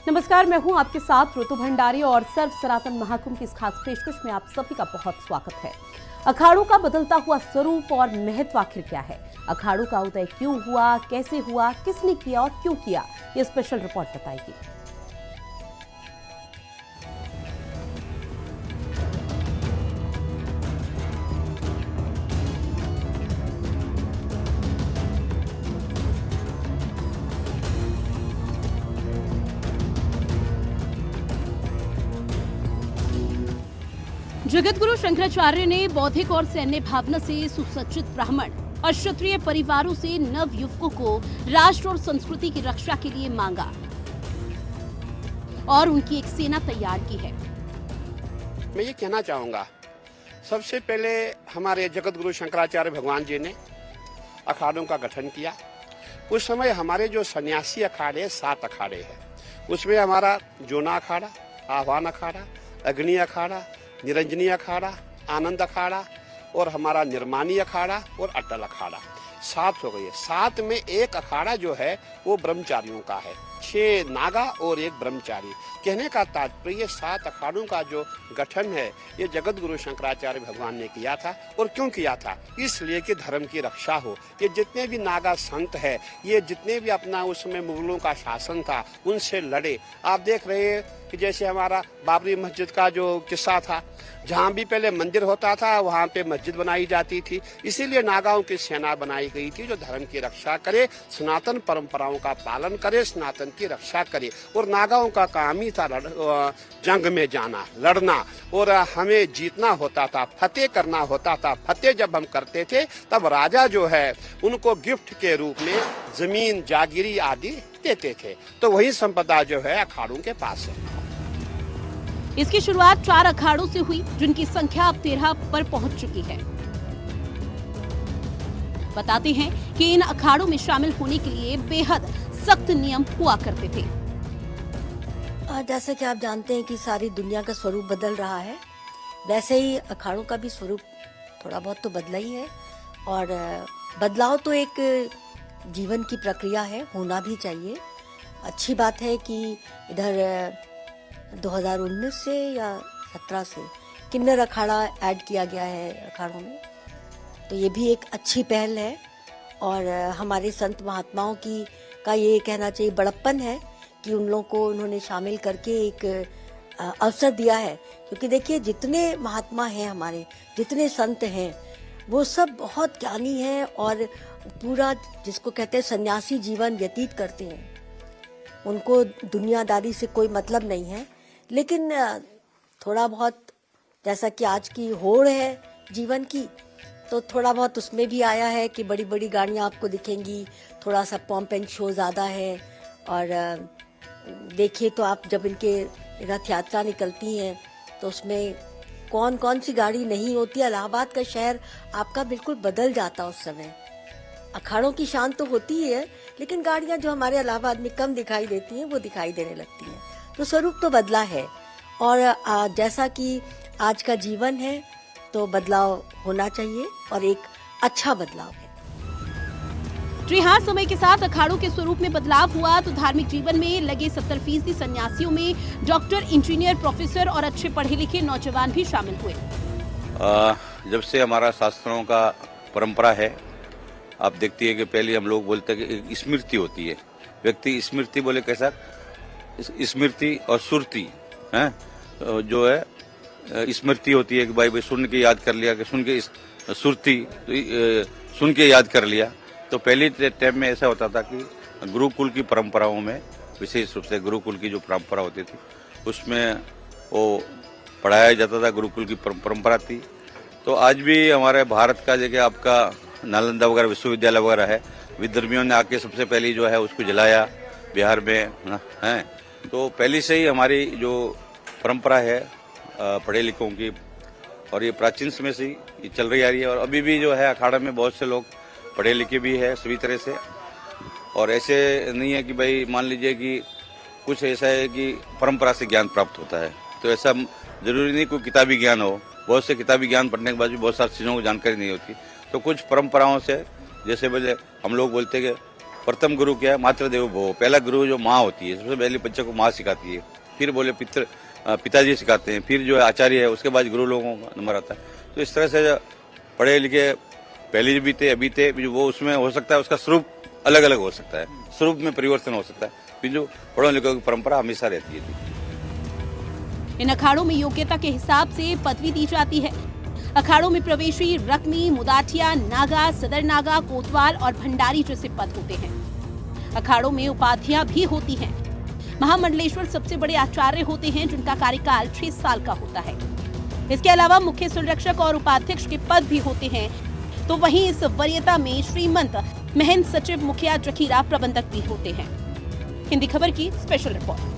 नमस्कार, मैं हूं आपके साथ ऋतु भंडारी और सर्व सनातन महाकुंभ की इस खास पेशकश में आप सभी का बहुत स्वागत है। अखाड़ों का बदलता हुआ स्वरूप और महत्व आखिर क्या है? अखाड़ों का उदय क्यों हुआ, कैसे हुआ, किसने किया और क्यों किया, ये स्पेशल रिपोर्ट बताएगी। जगतगुरु शंकराचार्य ने बौद्धिक और सैन्य भावना से सुसज्जित ब्राह्मण और क्षत्रिय परिवारों से नव युवकों को राष्ट्र और संस्कृति की रक्षा के लिए मांगा और उनकी एक सेना तैयार की है। मैं ये कहना चाहूंगा, सबसे पहले हमारे जगतगुरु शंकराचार्य भगवान जी ने अखाड़ों का गठन किया। उस समय हमारे जो सन्यासी अखाड़े 7 अखाड़े हैं, उसमें हमारा जोना अखाड़ा, आह्वान अखाड़ा, अग्नि अखाड़ा, निरंजनी अखाड़ा, आनंद अखाड़ा और हमारा निर्माणी अखाड़ा और अटल अखाड़ा 7 हो गए। 7 में एक अखाड़ा जो है वो ब्रह्मचारियों का है, 6 नागा और 1 ब्रह्मचारी। कहने का तात्पर्य 7 अखाड़ों का जो गठन है ये जगत गुरु शंकराचार्य भगवान ने किया था। और क्यों किया था? इसलिए कि धर्म की रक्षा हो। ये जितने भी नागा संत है, ये जितने भी अपना उसमें मुगलों का शासन था उनसे लड़े। आप देख रहे हैं कि जैसे हमारा बाबरी मस्जिद का जो किस्सा था, जहाँ भी पहले मंदिर होता था वहाँ पे मस्जिद बनाई जाती थी। इसीलिए नागाओं की सेना बनाई गई थी जो धर्म की रक्षा करे, सनातन परंपराओं का पालन करे, सनातन की रक्षा करे। और नागाओं का काम ही था जंग में जाना, लड़ना, और हमें जीतना होता था, फतेह करना होता था। फतेह जब हम करते थे तब राजा जो है उनको गिफ्ट के रूप में जमीन, जागीरी आदि देते थे। तो वही संपदा जो है अखाड़ों के पास है। इसकी शुरुआत 4 अखाड़ों से हुई, जिनकी संख्या अब 13 पर पहुंच चुकी है। बताते हैं कि इन अखाड़ों में शामिल होने के लिए बेहद सख्त नियम हुआ करते थे। जैसे कि आप जानते हैं कि सारी दुनिया का स्वरूप बदल रहा है, वैसे ही अखाड़ों का भी स्वरूप थोड़ा बहुत तो बदला ही है। और बदलाव तो एक जीवन की प्रक्रिया है, होना भी चाहिए। अच्छी बात है कि इधर 2019 से या 17 से किन्नर अखाड़ा ऐड किया गया है अखाड़ों में, तो ये भी एक अच्छी पहल है। और हमारे संत महात्माओं का ये कहना चाहिए बड़प्पन है कि उन लोगों को उन्होंने शामिल करके एक अवसर दिया है। क्योंकि देखिए, जितने महात्मा हैं हमारे, जितने संत हैं, वो सब बहुत ज्ञानी हैं और पूरा जिसको कहते हैं सन्यासी जीवन व्यतीत करते हैं। उनको दुनियादारी से कोई मतलब नहीं है, लेकिन थोड़ा बहुत जैसा कि आज की होड़ है जीवन की, तो थोड़ा बहुत उसमें भी आया है कि बड़ी बड़ी गाड़ियां आपको दिखेंगी, थोड़ा सा पॉम्प एंड शो ज़्यादा है। और देखिए तो आप जब इनके रथ यात्रा निकलती हैं तो उसमें कौन कौन सी गाड़ी नहीं होती। इलाहाबाद का शहर आपका बिल्कुल बदल जाता उस समय। अखाड़ों की शान तो होती ही है, लेकिन गाड़ियां जो हमारे इलाहाबाद में कम दिखाई देती हैं वो दिखाई देने लगती हैं। तो स्वरूप तो बदला है। और जैसा कि आज का जीवन है तो बदलाव होना चाहिए और एक अच्छा बदलाव है। जी हाँ, समय के साथ अखाड़ों के स्वरूप में बदलाव हुआ तो धार्मिक जीवन में लगे 70% सन्यासियों में डॉक्टर, इंजीनियर, प्रोफेसर और अच्छे पढ़े लिखे नौजवान भी शामिल हुए। जब से हमारा शास्त्रों का परंपरा है, आप देखती है कि पहले हम लोग बोलते हैं कि एक स्मृति होती है। व्यक्ति स्मृति बोले कैसा, स्मृति और सुरति है जो है। स्मृति होती है कि भाई सुन के याद कर लिया, कि सुन के सुरति सुन के याद कर लिया। तो पहले टाइम में ऐसा होता था कि गुरुकुल की परंपराओं में, विशेष रूप से गुरुकुल की जो परंपरा होती थी उसमें वो पढ़ाया जाता था, गुरुकुल की परंपरा थी। तो आज भी हमारे भारत का जगह आपका नालंदा वगैरह विश्वविद्यालय वगैरह है, विधर्मियों ने आके सबसे पहले जो है उसको जलाया बिहार में है। तो पहले से ही हमारी जो परंपरा है पढ़े लिखों की, और ये प्राचीन समय से ही चल रही आ रही है। और अभी भी जो है अखाड़ा में बहुत से लोग पढ़े लिखे भी है सभी तरह से। और ऐसे नहीं है कि भाई मान लीजिए कि कुछ ऐसा है कि परंपरा से ज्ञान प्राप्त होता है, तो ऐसा जरूरी नहीं कोई किताबी ज्ञान हो। बहुत से किताबी ज्ञान पढ़ने के बाद भी बहुत सारी चीज़ों को जानकारी नहीं होती। तो कुछ परंपराओं से, जैसे बोले हम लोग बोलते कि प्रथम गुरु क्या है? मातृ देवो भव। पहला गुरु जो माँ होती है, सबसे पहले बच्चे को माँ सिखाती है, फिर बोले पिताजी सिखाते हैं, फिर जो है आचार्य है, उसके बाद गुरु लोगों का नंबर आता है। तो इस तरह से पढ़े लिखे पहले भी थे, अभी थे, वो उसमें हो सकता है उसका स्वरूप अलग अलग हो सकता है, स्वरूप में परिवर्तन हो सकता है, फिर जो पढ़ो लिखो की परंपरा हमेशा रहती है। इन अखाड़ों में योग्यता के हिसाब से पदवी दी जाती है। अखाड़ों में प्रवेशी, रकमी, मुदाठिया, नागा, सदर नागा, कोतवाल और भंडारी जैसे पद होते हैं। अखाड़ों में उपाधियां भी होती हैं। महामंडलेश्वर सबसे बड़े आचार्य होते हैं, जिनका कार्यकाल 6 साल का होता है। इसके अलावा मुख्य संरक्षक और उपाध्यक्ष के पद भी होते हैं। तो वहीं इस वरीयता में श्रीमंत महंत सचिव, मुखिया, जखीरा, प्रबंधक भी होते हैं। हिंदी खबर की स्पेशल रिपोर्ट।